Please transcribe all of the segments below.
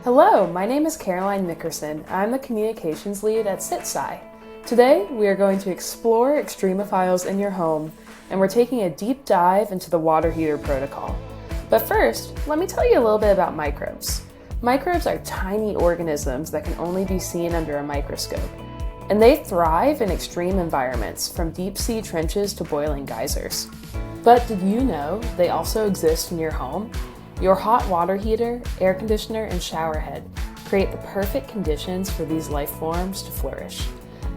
Hello, my name is Caroline Mickerson. I'm the communications lead at CitSci. Today, we are going to explore extremophiles in your home, and we're taking a deep dive into the water heater protocol. But first, let me tell you a little bit about microbes. Microbes are tiny organisms that can only be seen under a microscope, and they thrive in extreme environments, from deep sea trenches to boiling geysers. But did you know they also exist in your home? Your hot water heater, air conditioner, and showerhead create the perfect conditions for these life forms to flourish.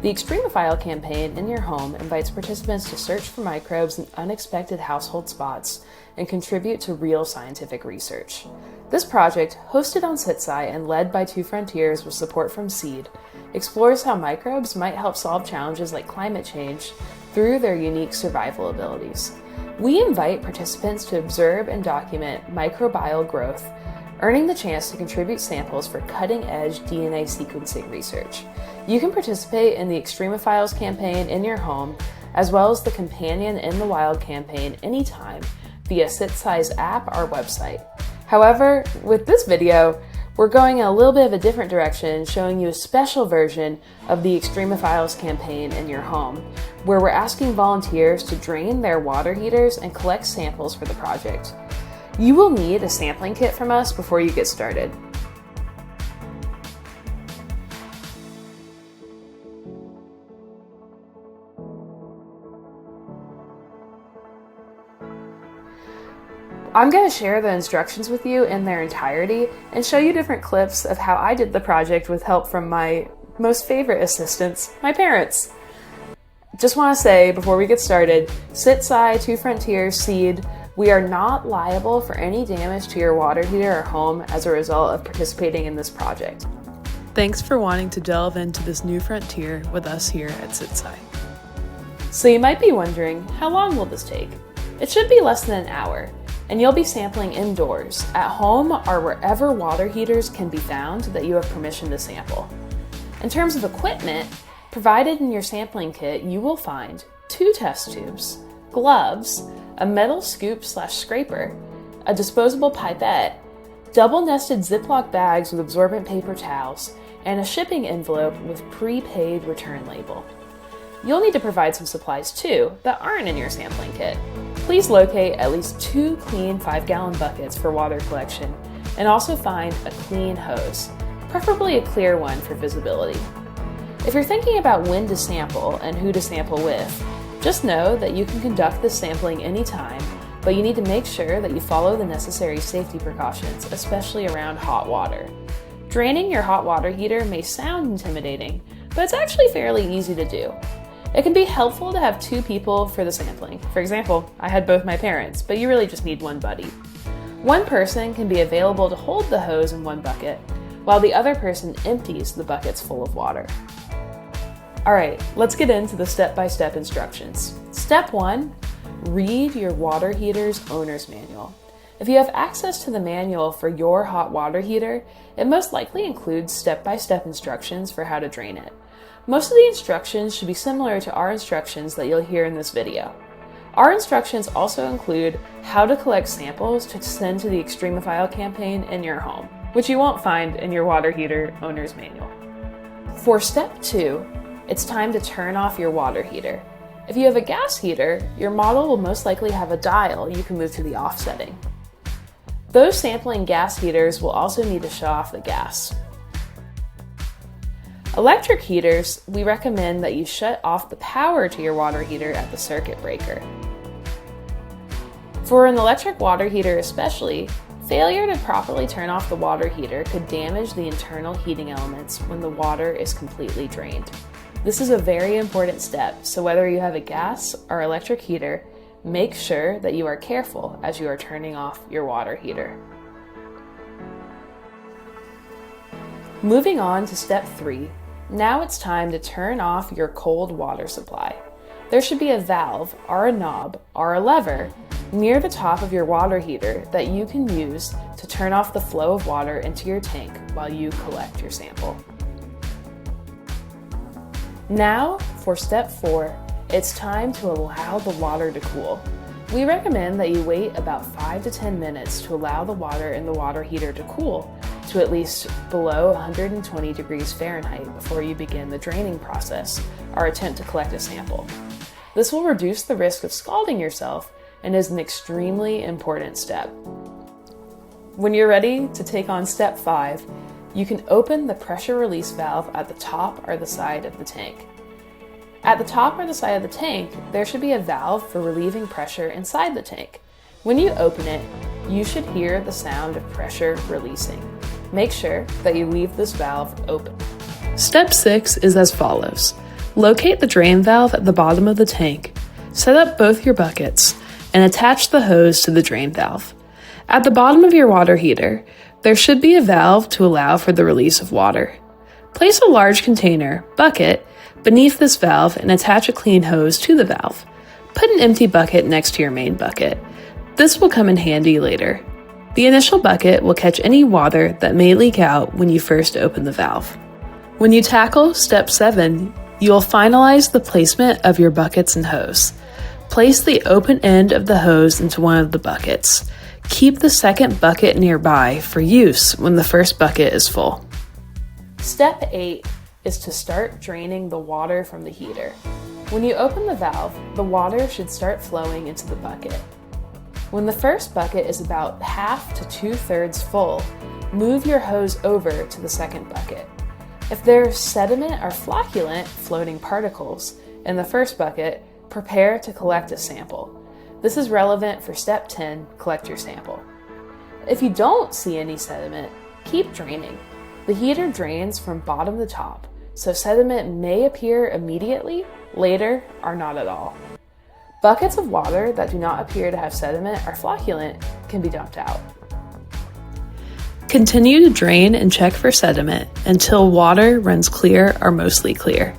The Extremophile Campaign in your home invites participants to search for microbes in unexpected household spots and contribute to real scientific research. This project, hosted on CitSci and led by Two Frontiers with support from SEED, explores how microbes might help solve challenges like climate change through their unique survival abilities. We invite participants to observe and document microbial growth, earning the chance to contribute samples for cutting-edge DNA sequencing research. You can participate in the Extremophiles campaign in your home, as well as the Companion in the Wild campaign anytime via CitSci's app or website. However, with this video, we're going in a little bit of a different direction, showing you a special version of the Extremophiles campaign in your home, where we're asking volunteers to drain their water heaters and collect samples for the project. You will need a sampling kit from us before you get started. I'm going to share the instructions with you in their entirety and show you different clips of how I did the project with help from my most favorite assistants, my parents. Just want to say before we get started, CitSci, Two Frontiers, SEED, we are not liable for any damage to your water heater or home as a result of participating in this project. Thanks for wanting to delve into this new frontier with us here at CitSci. So you might be wondering, how long will this take? It should be less than an hour. And you'll be sampling indoors, at home, or wherever water heaters can be found that you have permission to sample. In terms of equipment, provided in your sampling kit, you will find 2 test tubes, gloves, a metal scoop/scraper, a disposable pipette, double-nested Ziploc bags with absorbent paper towels, and a shipping envelope with prepaid return label. You'll need to provide some supplies too that aren't in your sampling kit. Please locate at least 2 clean 5-gallon buckets for water collection, and also find a clean hose, preferably a clear one for visibility. If you're thinking about when to sample and who to sample with, just know that you can conduct this sampling anytime, but you need to make sure that you follow the necessary safety precautions, especially around hot water. Draining your hot water heater may sound intimidating, but it's actually fairly easy to do. It can be helpful to have 2 people for the sampling. For example, I had both my parents, but you really just need one buddy. One person can be available to hold the hose in one bucket, while the other person empties the buckets full of water. Alright, let's get into the step-by-step instructions. Step 1, read your water heater's owner's manual. If you have access to the manual for your hot water heater, it most likely includes step-by-step instructions for how to drain it. Most of the instructions should be similar to our instructions that you'll hear in this video. Our instructions also include how to collect samples to send to the Extremophile campaign in your home, which you won't find in your water heater owner's manual. For step 2, it's time to turn off your water heater. If you have a gas heater, your model will most likely have a dial you can move to the off setting. Those sampling gas heaters will also need to shut off the gas. Electric heaters, we recommend that you shut off the power to your water heater at the circuit breaker. For an electric water heater especially, failure to properly turn off the water heater could damage the internal heating elements when the water is completely drained. This is a very important step, so whether you have a gas or electric heater, make sure that you are careful as you are turning off your water heater. Moving on to step 3, now it's time to turn off your cold water supply. There should be a valve, or a knob, or a lever near the top of your water heater that you can use to turn off the flow of water into your tank while you collect your sample. Now, for step 4, it's time to allow the water to cool. We recommend that you wait about 5 to 10 minutes to allow the water in the water heater to cool, to to at least below 120 degrees Fahrenheit before you begin the draining process or attempt to collect a sample. This will reduce the risk of scalding yourself and is an extremely important step. When you're ready to take on step 5, you can open the pressure release valve at the top or the side of the tank. At the top or the side of the tank, there should be a valve for relieving pressure inside the tank. When you open it, you should hear the sound of pressure releasing. Make sure that you leave this valve open. Step 6 is as follows. Locate the drain valve at the bottom of the tank, set up both your buckets, and attach the hose to the drain valve. At the bottom of your water heater, there should be a valve to allow for the release of water. Place a large container, bucket, beneath this valve and attach a clean hose to the valve. Put an empty bucket next to your main bucket. This will come in handy later. The initial bucket will catch any water that may leak out when you first open the valve. When you tackle step 7, you will finalize the placement of your buckets and hose. Place the open end of the hose into one of the buckets. Keep the second bucket nearby for use when the first bucket is full. Step 8 is to start draining the water from the heater. When you open the valve, the water should start flowing into the bucket. When the first bucket is about half to 2/3 full, move your hose over to the second bucket. If there's sediment or flocculent, floating particles, in the first bucket, prepare to collect a sample. This is relevant for step 10, collect your sample. If you don't see any sediment, keep draining. The heater drains from bottom to top, so sediment may appear immediately, later, or not at all. Buckets of water that do not appear to have sediment or flocculent can be dumped out. Continue to drain and check for sediment until water runs clear or mostly clear.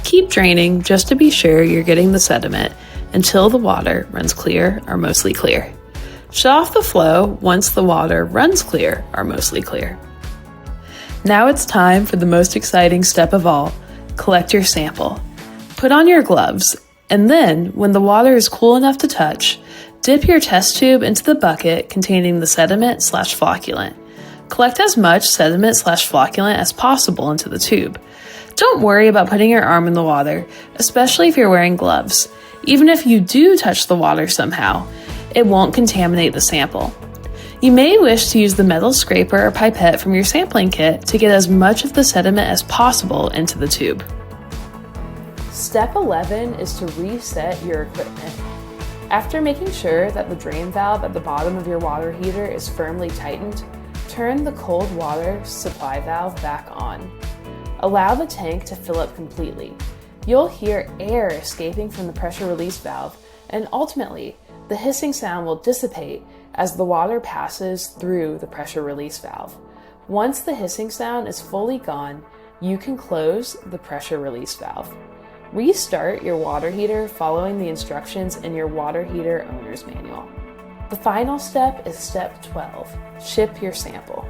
Keep draining just to be sure you're getting the sediment until the water runs clear or mostly clear. Shut off the flow once the water runs clear or mostly clear. Now it's time for the most exciting step of all, collect your sample. Put on your gloves, and then, when the water is cool enough to touch, dip your test tube into the bucket containing the sediment/flocculent. Collect as much sediment/flocculent as possible into the tube. Don't worry about putting your arm in the water, especially if you're wearing gloves. Even if you do touch the water somehow, it won't contaminate the sample. You may wish to use the metal scraper or pipette from your sampling kit to get as much of the sediment as possible into the tube. Step 11 is to reset your equipment. After making sure that the drain valve at the bottom of your water heater is firmly tightened, turn the cold water supply valve back on. Allow the tank to fill up completely. You'll hear air escaping from the pressure release valve, and ultimately, the hissing sound will dissipate as the water passes through the pressure release valve. Once the hissing sound is fully gone, you can close the pressure release valve. Restart your water heater following the instructions in your water heater owner's manual. The final step is step 12, ship your sample.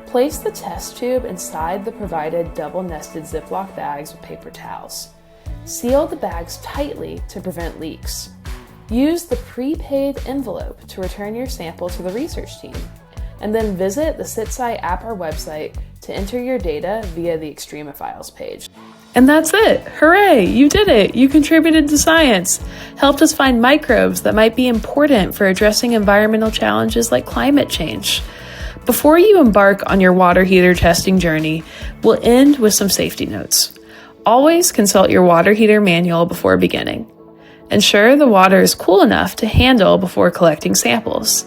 Place the test tube inside the provided double-nested Ziploc bags with paper towels. Seal the bags tightly to prevent leaks. Use the prepaid envelope to return your sample to the research team, and then visit the CitSci app or website to enter your data via the Extremophiles page. And that's it! Hooray! You did it! You contributed to science! Helped us find microbes that might be important for addressing environmental challenges like climate change. Before you embark on your water heater testing journey, we'll end with some safety notes. Always consult your water heater manual before beginning. Ensure the water is cool enough to handle before collecting samples.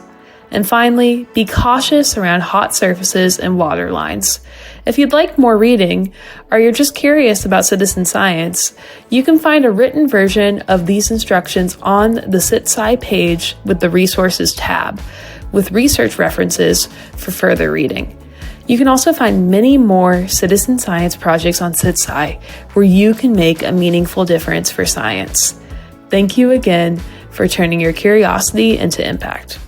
And finally, be cautious around hot surfaces and water lines. If you'd like more reading, or you're just curious about citizen science, you can find a written version of these instructions on the CitSci page with the Resources tab, with research references for further reading. You can also find many more citizen science projects on CitSci where you can make a meaningful difference for science. Thank you again for turning your curiosity into impact.